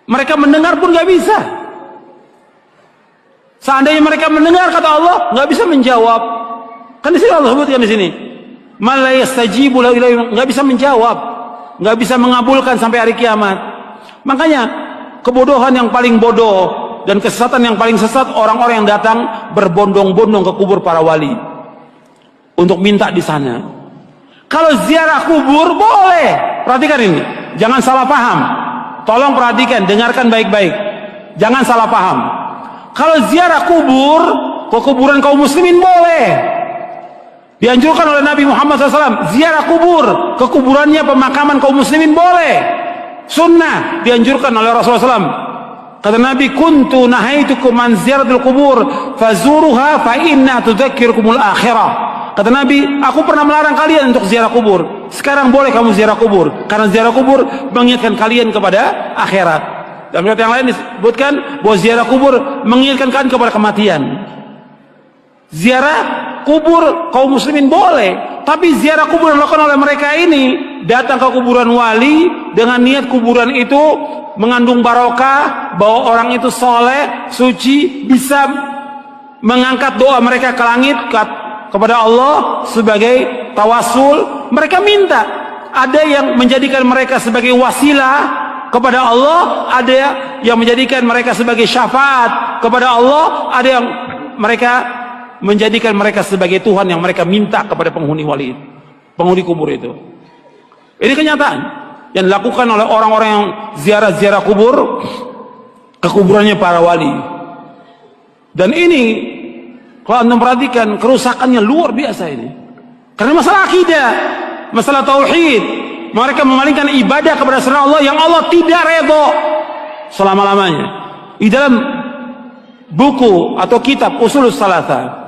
Mereka mendengar pun nggak bisa. Seandainya mereka mendengar kata Allah, nggak bisa menjawab. Kan di sini Allah sebutkan di sini, "Ma la yastajibu lahu illa," nggak bisa menjawab, nggak bisa mengabulkan sampai hari kiamat. Makanya kebodohan yang paling bodoh dan kesesatan yang paling sesat orang-orang yang datang berbondong-bondong ke kubur para wali untuk minta di sana. Kalau ziarah kubur boleh. Perhatikan ini, jangan salah paham. Tolong perhatikan, dengarkan baik-baik. Jangan salah paham. Kalau ziarah kubur ke kuburan kaum muslimin boleh. Dianjurkan oleh Nabi Muhammad SAW. Ziarah kubur ke kuburannya pemakaman kaum muslimin boleh. Sunnah dianjurkan oleh Rasulullah SAW. Kata Nabi, kuntu nahaitukum an ziyaratul kubur fazuruha fa inna tudzakirukumul akhirah. Kata Nabi, aku pernah melarang kalian untuk ziarah kubur. Sekarang boleh kamu ziarah kubur, karena ziarah kubur mengingatkan kalian kepada akhirat. Dalam riwayat yang lain disebutkan bahwa ziarah kubur mengingatkan kalian kepada kematian. Ziarah kubur kaum muslimin boleh, tapi ziarah kubur yang dilakukan oleh mereka ini, datang ke kuburan wali dengan niat kuburan itu mengandung barokah, bahwa orang itu soleh, suci, bisa mengangkat doa mereka ke langit kepada Allah sebagai tawasul. Mereka minta, ada yang menjadikan mereka sebagai wasilah kepada Allah, ada yang menjadikan mereka sebagai syafaat kepada Allah, ada yang mereka menjadikan mereka sebagai Tuhan yang mereka minta kepada penghuni wali, penghuni kubur itu. Ini kenyataan yang dilakukan oleh orang-orang yang ziarah-ziarah kubur ke kuburannya para wali. Dan ini kalau Anda perhatikan kerusakannya luar biasa ini. Karena masalah akidah, masalah tauhid, mereka memalingkan ibadah kepada selain Allah yang Allah tidak redha selama-lamanya. Di dalam buku atau kitab Ushulus Tsalatsa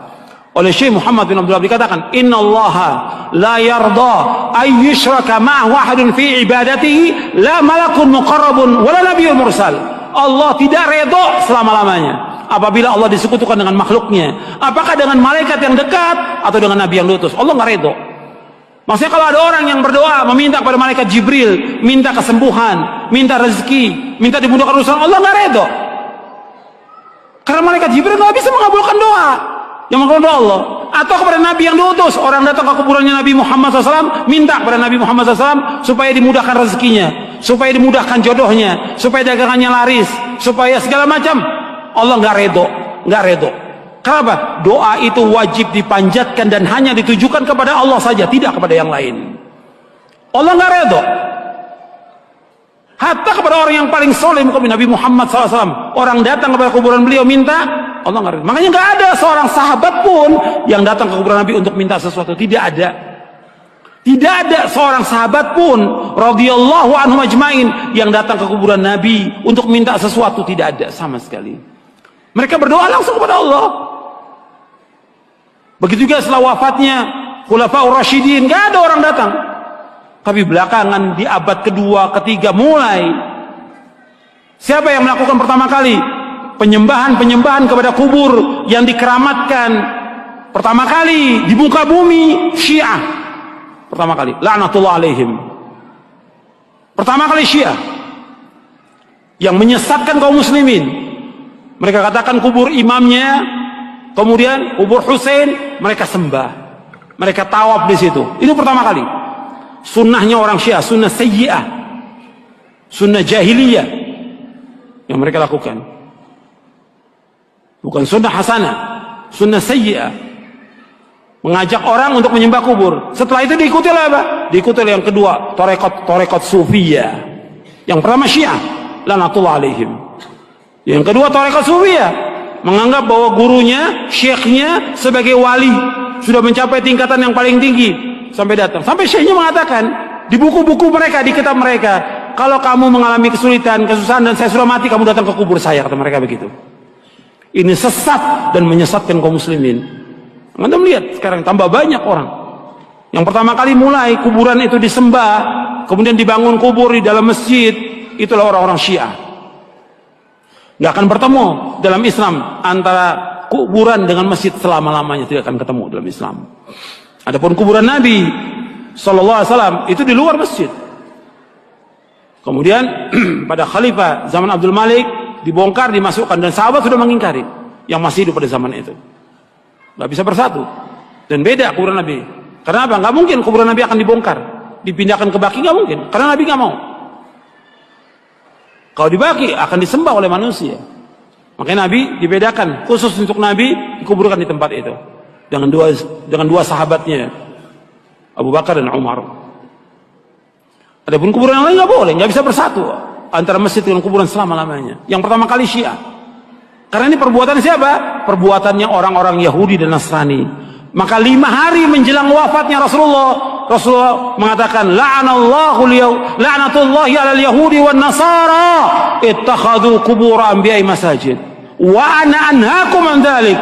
oleh Syekh Muhammad bin Abdul Wahhab dikatakan, innallaha la yarda ay yushraka ma'ahu ahadun fi ibadatihi la malakun muqarrabun wala nabiyyun mursal. Allah tidak redha selama-lamanya apabila Allah disekutukan dengan makhluknya, apakah dengan malaikat yang dekat atau dengan nabi yang diutus. Allah nggak redha. Maksudnya kalau ada orang yang berdoa meminta kepada malaikat Jibril, minta kesembuhan, minta rezeki, minta dimudahkan urusan, Allah nggak redha. Karena malaikat Jibril nggak bisa mengabulkan doa yang mengabulkan doa Allah. Atau kepada nabi yang diutus, orang datang ke kuburannya Nabi Muhammad SAW, minta kepada Nabi Muhammad SAW supaya dimudahkan rezekinya, supaya dimudahkan jodohnya, supaya dagangannya laris, supaya segala macam. Allah nggak redho, nggak redho. Kenapa? Doa itu wajib dipanjatkan dan hanya ditujukan kepada Allah saja, tidak kepada yang lain. Allah nggak redho. Hatta kepada orang yang paling soleh, Nabi Muhammad SAW, orang datang kepada kuburan beliau minta, Allah nggak redho. Makanya nggak ada seorang sahabat pun yang datang ke kuburan Nabi untuk minta sesuatu, tidak ada. Tidak ada seorang sahabat pun radhiyallahu anhum ajmain yang datang ke kuburan Nabi untuk minta sesuatu, tidak ada sama sekali. Mereka berdoa langsung kepada Allah. Begitu juga setelah wafatnya Khulafaur Rasyidin, nggak ada orang datang. Tapi belakangan di abad kedua, ketiga mulai, siapa yang melakukan pertama kali penyembahan kepada kubur yang dikeramatkan pertama kali di muka bumi? Syiah. Pertama kali, laknatullah alaihim. Pertama kali Syiah yang menyesatkan kaum muslimin. Mereka katakan kubur imamnya, kemudian kubur Husain mereka sembah, mereka tawaf di situ. Itu pertama kali. Sunnahnya orang Syiah, sunnah sayyi'ah, sunnah jahiliyah yang mereka lakukan. Bukan sunnah hasanah, sunnah sayyi'ah. Mengajak orang untuk menyembah kubur. Setelah itu diikuti oleh apa? Diikuti oleh yang kedua, tarekat sufiyah. Yang pertama Syiah, laknatullah alaihim. Yang kedua tarekat sufiyah, menganggap bahwa gurunya, syekhnya sebagai wali, sudah mencapai tingkatan yang paling tinggi. Sampai datang, sampai syekhnya mengatakan di buku-buku mereka, di kitab mereka, kalau kamu mengalami kesulitan, kesusahan dan saya sudah mati, kamu datang ke kubur saya, kata mereka begitu. Ini sesat dan menyesatkan kaum muslimin. Anda melihat sekarang tambah banyak orang yang pertama kali mulai kuburan itu disembah, kemudian dibangun kubur di dalam masjid, itulah orang-orang Syiah. Nggak akan bertemu dalam Islam antara kuburan dengan masjid, selama-lamanya tidak akan ketemu dalam Islam. Adapun kuburan Nabi SAW itu di luar masjid. Kemudian pada khalifah zaman Abdul Malik dibongkar, dimasukkan, dan sahabat sudah mengingkari yang masih hidup pada zaman itu. Nggak bisa bersatu. Dan beda kuburan Nabi. Karena apa? Nggak mungkin kuburan Nabi akan dibongkar, dipindahkan ke Baqi, nggak mungkin. Karena Nabi nggak mau. Kalau di Baqi akan disembah oleh manusia. Makanya Nabi dibedakan, khusus untuk Nabi dikuburkan di tempat itu dengan dua sahabatnya, Abu Bakar dan Umar. Adapun kuburan yang lain nggak boleh, nggak bisa bersatu antara masjid dengan kuburan selama-lamanya. Yang pertama kali Syiah. Karena ini perbuatan siapa? Perbuatannya orang-orang Yahudi dan Nasrani. Maka 5 hari menjelang wafatnya Rasulullah mengatakan, la'natullahi 'alal yahudi wan nasara ittakhadhu qubur anbiya'i masajid wa ana anhaakum an dzalik.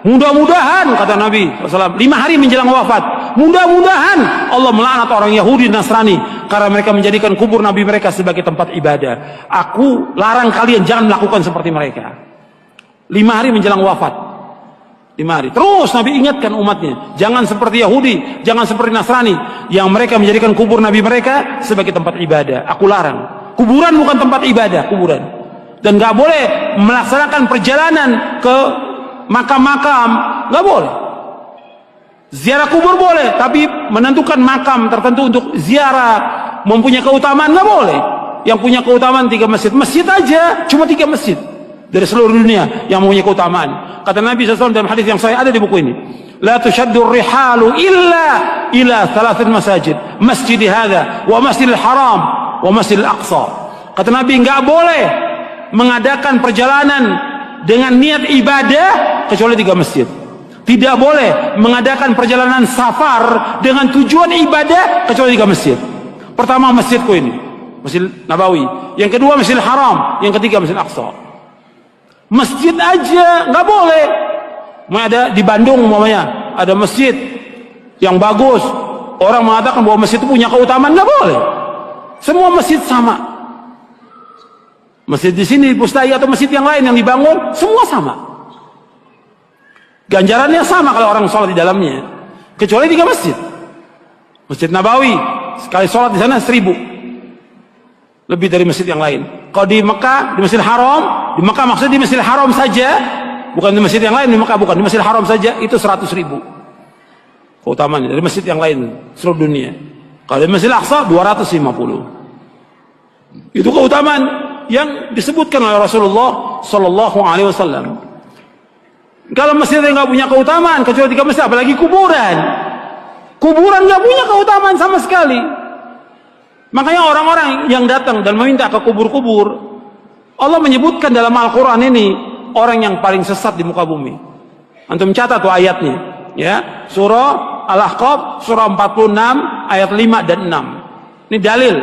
Mudah-mudahan, kata Nabi SAW, 5 hari menjelang wafat, mudah-mudahan Allah melaknat orang Yahudi dan Nasrani karena mereka menjadikan kubur Nabi mereka sebagai tempat ibadah. Aku larang kalian jangan melakukan seperti mereka. 5 hari menjelang wafat, 5 hari. Terus Nabi ingatkan umatnya, jangan seperti Yahudi, jangan seperti Nasrani yang mereka menjadikan kubur Nabi mereka sebagai tempat ibadah. Aku larang. Kuburan bukan tempat ibadah, kuburan. Dan gak boleh melaksanakan perjalanan ke makam-makam, nggak boleh. Ziarah kubur boleh, tapi menentukan makam tertentu untuk ziarah mempunyai keutamaan nggak boleh. Yang punya keutamaan 3 masjid aja, cuma 3 masjid dari seluruh dunia yang mempunyai keutamaan. Kata Nabi SAW dalam hadis yang saya ada di buku ini, la tushaddu rihalu illa ila 3 masajid, masjid hadza wa masjidil haram wa masjidil aqsa. Kata Nabi, nggak boleh mengadakan perjalanan dengan niat ibadah kecuali 3 masjid. Tidak boleh mengadakan perjalanan safar dengan tujuan ibadah kecuali 3 masjid. Pertama masjidku ini, Masjid Nabawi. Yang kedua Masjidil Haram. Yang ketiga Masjid Aqsa. Masjid aja nggak boleh. Ada di Bandung umpamanya ada masjid yang bagus, orang mengatakan bahwa masjid itu punya keutamaan, nggak boleh. Semua masjid sama. Masjid di sini, Pustai atau masjid yang lain yang dibangun, semua sama. Ganjarannya sama kalau orang sholat di dalamnya. Kecuali 3 masjid. Masjid Nabawi, sekali sholat di sana 1000. Lebih dari masjid yang lain. Kalau di Mekah, di Masjidil Haram, di Mekah maksudnya di Masjidil Haram saja, bukan di masjid yang lain, di Mekah bukan, di Masjidil Haram saja, itu 100.000. Keutamaannya dari masjid yang lain seluruh dunia. Kalau di Masjidil Aqsa 250. Itu keutamaan yang disebutkan oleh Rasulullah Sallallahu Alaihi Wasallam. Kalau masjid yang nggak punya keutamaan kecuali 3 masjid, apalagi kuburan. Kuburan nggak punya keutamaan sama sekali. Makanya orang-orang yang datang dan meminta ke kubur-kubur, Allah menyebutkan dalam Al-Quran ini orang yang paling sesat di muka bumi. Antum catat tuh ayatnya, ya, surah Al-Ahqaf surah 46 ayat 5 dan 6. Ini dalil.